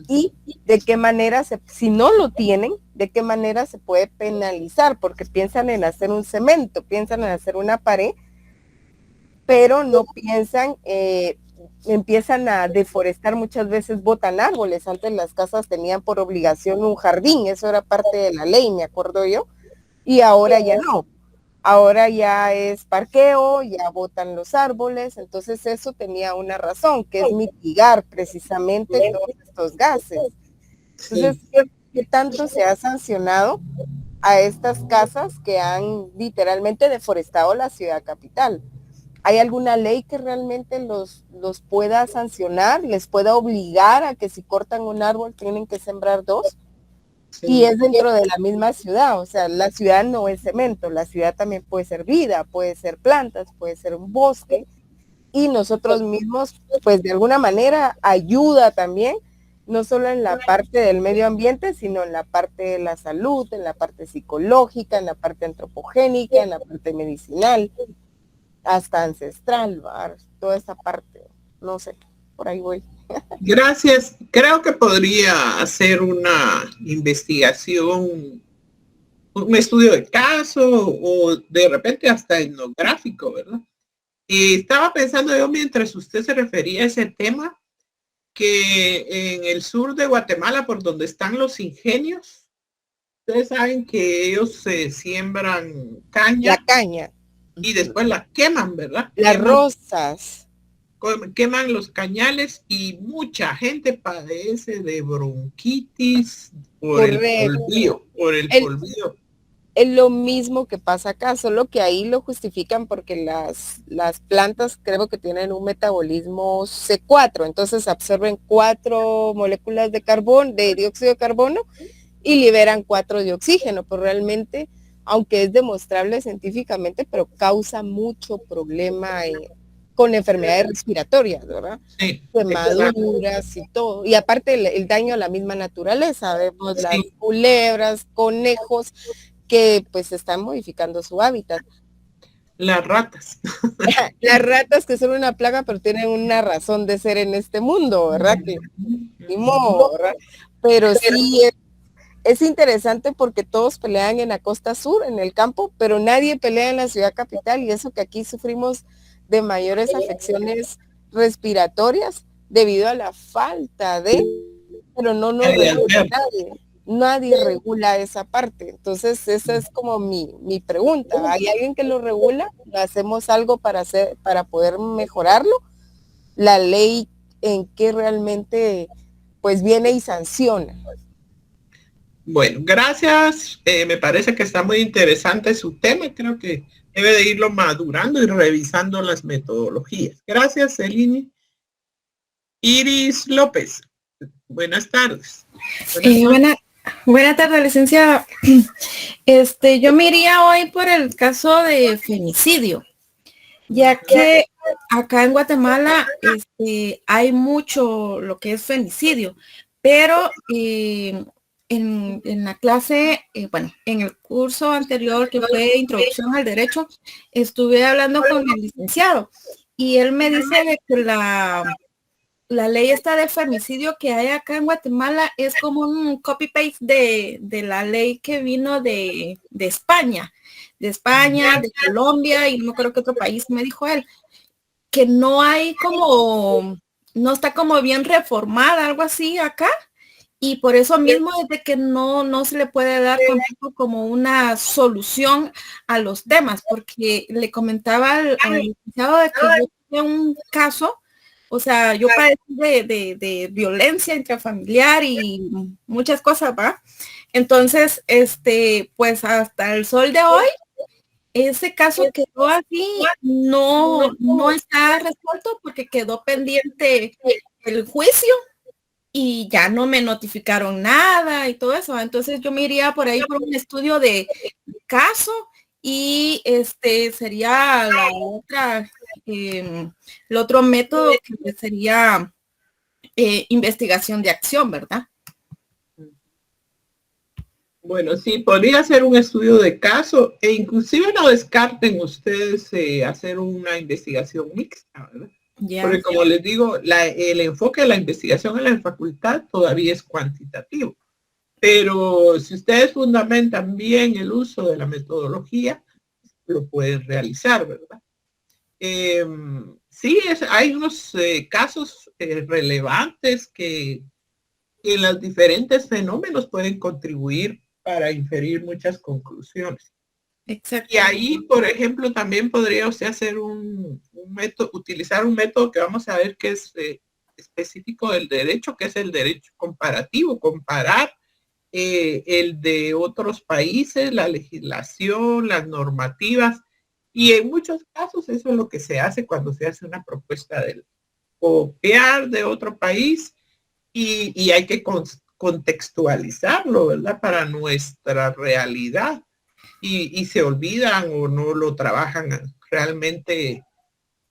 Y de qué manera, si no lo tienen, de qué manera se puede penalizar, porque piensan en hacer un cemento, piensan en hacer una pared, pero no piensan, empiezan a deforestar, muchas veces botan árboles. Antes las casas tenían por obligación un jardín, eso era parte de la ley, me acuerdo yo, y ahora ya no. Ahora ya es parqueo, ya botan los árboles, entonces eso tenía una razón, que es mitigar precisamente todos estos gases. Entonces, ¿qué tanto se ha sancionado a estas casas que han literalmente deforestado la ciudad capital? ¿Hay alguna ley que realmente los pueda sancionar, les pueda obligar a que si cortan un árbol tienen que sembrar 2? Y es dentro de la misma ciudad, o sea, la ciudad no es cemento, la ciudad también puede ser vida, puede ser plantas, puede ser un bosque, y nosotros mismos, pues de alguna manera ayuda también, no solo en la parte del medio ambiente, sino en la parte de la salud, en la parte psicológica, en la parte antropogénica, en la parte medicinal, hasta ancestral, ¿verdad? Toda esa parte, no sé, por ahí voy. Gracias. Creo que podría hacer una investigación, un estudio de caso o de repente hasta etnográfico, ¿verdad? Y estaba pensando yo mientras usted se refería a ese tema, que en el sur de Guatemala, por donde están los ingenios, ustedes saben que ellos se siembran caña. La caña. Y después la queman, ¿verdad? Las rosas. Queman los cañales y mucha gente padece de bronquitis por el polvillo. Es lo mismo que pasa acá, solo que ahí lo justifican porque las plantas creo que tienen un metabolismo C4, entonces absorben 4 moléculas de dióxido de carbono y liberan 4 de oxígeno, pero realmente, aunque es demostrable científicamente, pero causa mucho problema con enfermedades respiratorias, ¿verdad? Sí, quemaduras y todo. Y aparte el daño a la misma naturaleza, vemos las culebras, conejos, que pues están modificando su hábitat. Las ratas. Las ratas que son una plaga, pero tienen una razón de ser en este mundo, ¿verdad? Que ni modo, ¿verdad? Pero sí es interesante porque todos pelean en la costa sur, en el campo, pero nadie pelea en la ciudad capital, y eso que aquí sufrimos de mayores afecciones respiratorias debido a la falta de, pero no nos regula nadie regula esa parte. Entonces esa es como mi pregunta. ¿Hay alguien que lo regula? ¿Hacemos algo para poder mejorarlo? La ley en que realmente pues viene y sanciona. Bueno, gracias. Me parece que está muy interesante su tema. Creo que debe de irlo madurando y revisando las metodologías. Gracias, Celine. Iris López. Buenas tardes. Buena tarde, licenciada. Yo me iría hoy por el caso de femicidio, ya que acá en Guatemala hay mucho lo que es femicidio, pero en la clase, en el curso anterior que fue Introducción al Derecho, estuve hablando con el licenciado y él me dice de que la ley esta de femicidio que hay acá en Guatemala es como un copy-paste de la ley que vino de España, de Colombia y no creo que otro país, me dijo él, que no hay no está como bien reformada, algo así acá. Y por eso mismo es de que no se le puede dar tampoco como una solución a los temas, porque le comentaba al licenciado de que yo tuve un caso, o sea, yo padecí de violencia intrafamiliar y muchas cosas, ¿va? Entonces, pues hasta el sol de hoy, ese caso quedó así, no está resuelto porque quedó pendiente el juicio. Y ya no me notificaron nada y todo eso. Entonces yo me iría por ahí por un estudio de caso y sería el otro método que sería investigación de acción, ¿verdad? Bueno, sí, podría ser un estudio de caso e inclusive no descarten ustedes hacer una investigación mixta, ¿verdad? Porque como les digo, el enfoque de la investigación en la facultad todavía es cuantitativo. Pero si ustedes fundamentan bien el uso de la metodología, lo pueden realizar, ¿verdad? Sí, hay unos casos relevantes que en los diferentes fenómenos pueden contribuir para inferir muchas conclusiones. Exacto. Y ahí, por ejemplo, también podría usted hacer un método, utilizar un método que vamos a ver que es específico del derecho, que es el derecho comparativo, comparar el de otros países, la legislación, las normativas, y en muchos casos eso es lo que se hace cuando se hace una propuesta de copiar de otro país y hay que contextualizarlo, ¿verdad? Para nuestra realidad. Y se olvidan o no lo trabajan realmente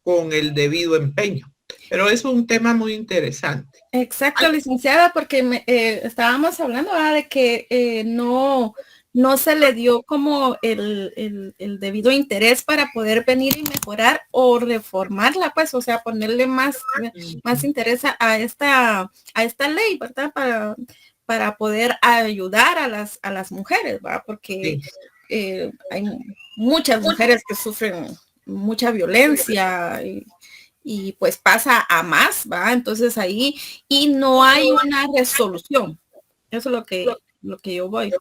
con el debido empeño. Pero es un tema muy interesante. Exacto, licenciada, porque estábamos hablando de que no se le dio como el debido interés para poder venir y mejorar o reformarla, pues, o sea, ponerle más interés a esta ley, ¿verdad? Para poder ayudar a las mujeres, ¿verdad? Porque sí. Hay muchas mujeres que sufren mucha violencia y pues pasa a más, ¿va? Entonces ahí, y no hay una resolución. Eso es lo que yo voy.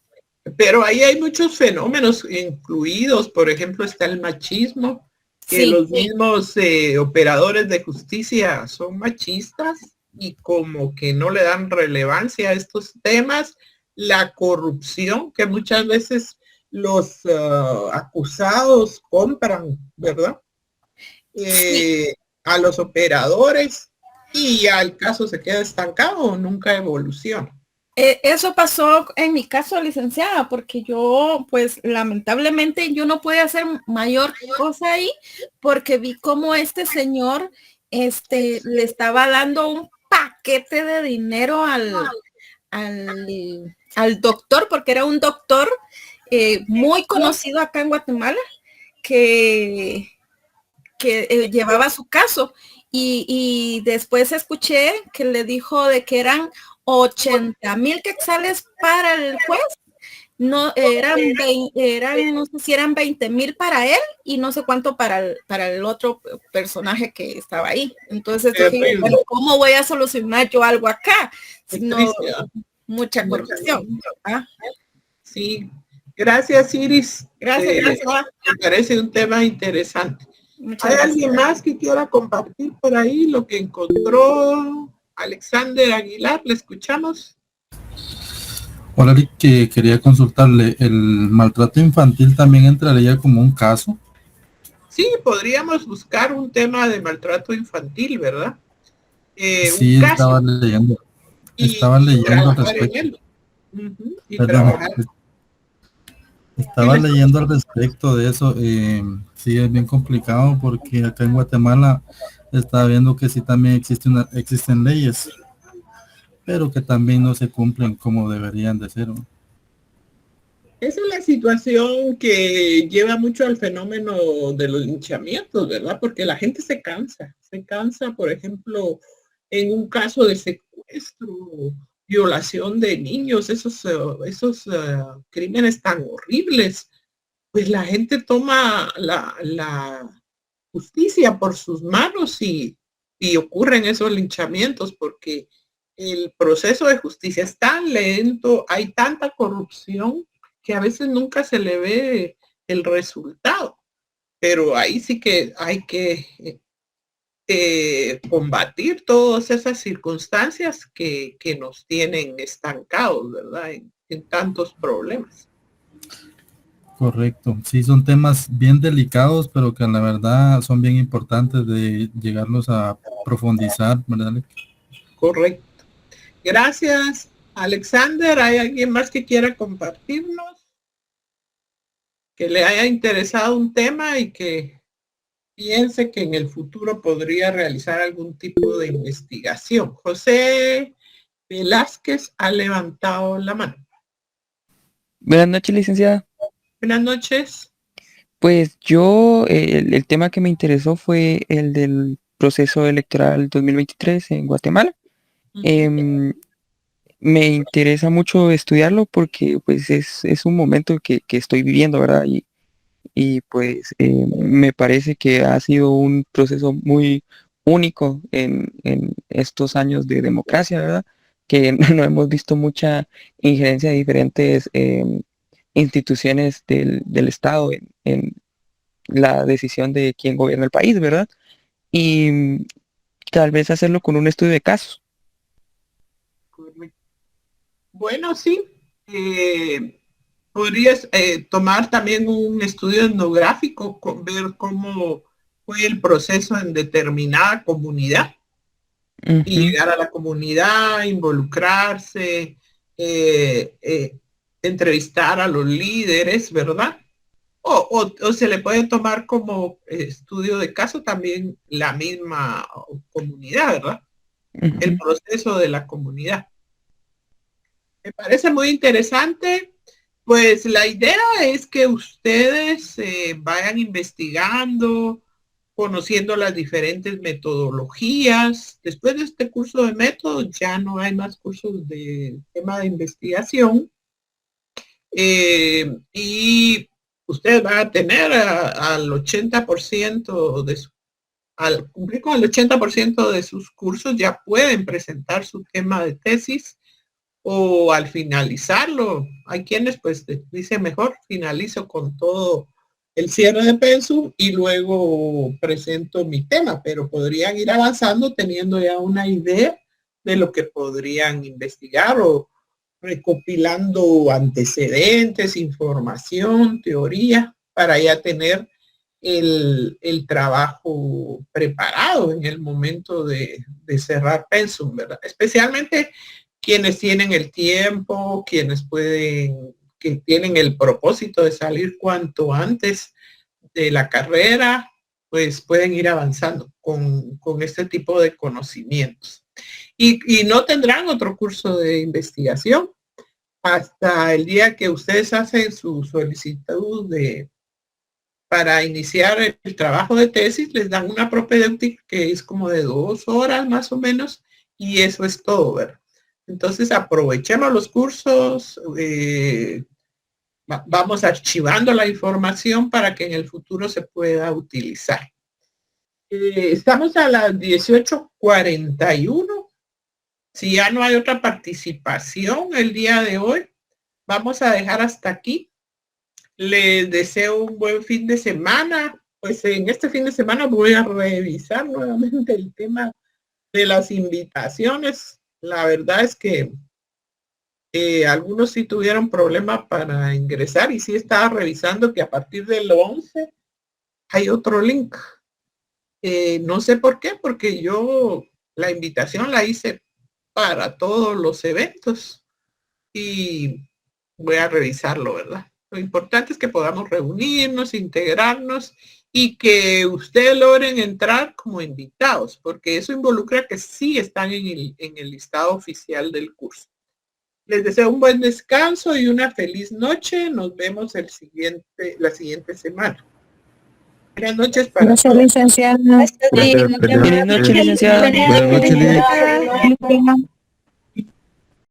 Pero ahí hay muchos fenómenos incluidos, por ejemplo, está el machismo, que sí, los mismos operadores de justicia son machistas y como que no le dan relevancia a estos temas, la corrupción, que muchas veces los acusados compran, ¿verdad? Sí. A los operadores y ya el caso se queda estancado o nunca evoluciona. Eso pasó en mi caso, licenciada, porque yo, pues, lamentablemente yo no pude hacer mayor cosa ahí porque vi cómo este señor le estaba dando un paquete de dinero al doctor, porque era un doctor muy conocido acá en Guatemala que llevaba su caso y después escuché que le dijo de que eran 80,000 quetzales para el juez. No, no sé si eran 20,000 para él y no sé cuánto para el otro personaje que estaba ahí. Entonces dije, bueno, ¿cómo voy a solucionar yo algo acá? No, mucha corrupción. ¿Ah? Sí, gracias Iris. Gracias. Me parece un tema interesante. Muchas ¿Hay gracias. alguien más que quiera compartir por ahí lo que encontró? Alexander Aguilar, ¿le escuchamos? Hola, Eric, que quería consultarle, ¿el maltrato infantil también entraría como un caso? Sí, podríamos buscar un tema de maltrato infantil, ¿verdad? Sí, Un caso estaba leyendo al trabajar en respecto. él. Y Perdón, trabajar. estaba leyendo al respecto de eso. Sí, es bien complicado porque acá en Guatemala estaba viendo que sí también existen leyes, pero que también no se cumplen como deberían de ser, ¿no? Esa es la situación que lleva mucho al fenómeno de los linchamientos, ¿verdad? Porque la gente se cansa, por ejemplo, en un caso de secuestro, violación de niños, esos crímenes tan horribles, pues la gente toma la justicia por sus manos y ocurren esos linchamientos porque el proceso de justicia es tan lento, hay tanta corrupción que a veces nunca se le ve el resultado. Pero ahí sí que hay que combatir todas esas circunstancias que nos tienen estancados, ¿verdad? En tantos problemas. Correcto, sí, son temas bien delicados, pero que la verdad son bien importantes de llegarlos a profundizar, ¿verdad? Correcto. Gracias, Alexander. ¿Hay alguien más que quiera compartirnos? Que le haya interesado un tema y que piense que en el futuro podría realizar algún tipo de investigación. José Velázquez ha levantado la mano. Buenas noches, licenciada. Buenas noches. Pues yo, el tema que me interesó fue el del proceso electoral 2023 en Guatemala. Me interesa mucho estudiarlo porque pues es un momento que estoy viviendo, ¿verdad? Y pues me parece que ha sido un proceso muy único en estos años de democracia, ¿verdad? Que no hemos visto mucha injerencia de diferentes instituciones del Estado en la decisión de quién gobierna el país, ¿verdad? Y tal vez hacerlo con un estudio de casos. Bueno, sí. Podrías tomar también un estudio etnográfico, ver cómo fue el proceso en determinada comunidad y llegar a la comunidad, involucrarse, entrevistar a los líderes, ¿verdad? O se le puede tomar como estudio de caso también la misma comunidad, ¿verdad? El proceso de la comunidad. Me parece muy interesante. Pues la idea es que ustedes vayan investigando, conociendo las diferentes metodologías. Después de este curso de métodos ya no hay más cursos de tema de investigación. Y ustedes van a tener al 80% al cumplir con el 80% de sus cursos ya pueden presentar su tema de tesis. O al finalizarlo, hay quienes pues dicen mejor finalizo con todo el cierre de pensum y luego presento mi tema, pero podrían ir avanzando teniendo ya una idea de lo que podrían investigar o recopilando antecedentes, información, teoría, para ya tener el trabajo preparado en el momento de cerrar pensum, ¿verdad? Especialmente quienes tienen el tiempo, quienes que tienen el propósito de salir cuanto antes de la carrera, pues pueden ir avanzando con este tipo de conocimientos. Y no tendrán otro curso de investigación hasta el día que ustedes hacen su solicitud para iniciar el trabajo de tesis, les dan una propedéutica que es como de 2 horas más o menos, y eso es todo, ¿verdad? Entonces aprovechemos los cursos, vamos archivando la información para que en el futuro se pueda utilizar. Estamos a las 18:41. Si ya no hay otra participación el día de hoy, vamos a dejar hasta aquí. Les deseo un buen fin de semana. Pues en este fin de semana voy a revisar nuevamente el tema de las invitaciones. La verdad es que algunos sí tuvieron problemas para ingresar y sí estaba revisando que a partir del 11 hay otro link. No sé por qué, porque yo la invitación la hice para todos los eventos y voy a revisarlo, ¿verdad? Lo importante es que podamos reunirnos, integrarnos y que ustedes logren entrar como invitados, porque eso involucra que sí están en el listado oficial del curso. Les deseo un buen descanso y una feliz noche. Nos vemos la siguiente semana. Buenas noches para Gracias, licenciada. Buenas noches, licenciada. Buenas noches, Liz.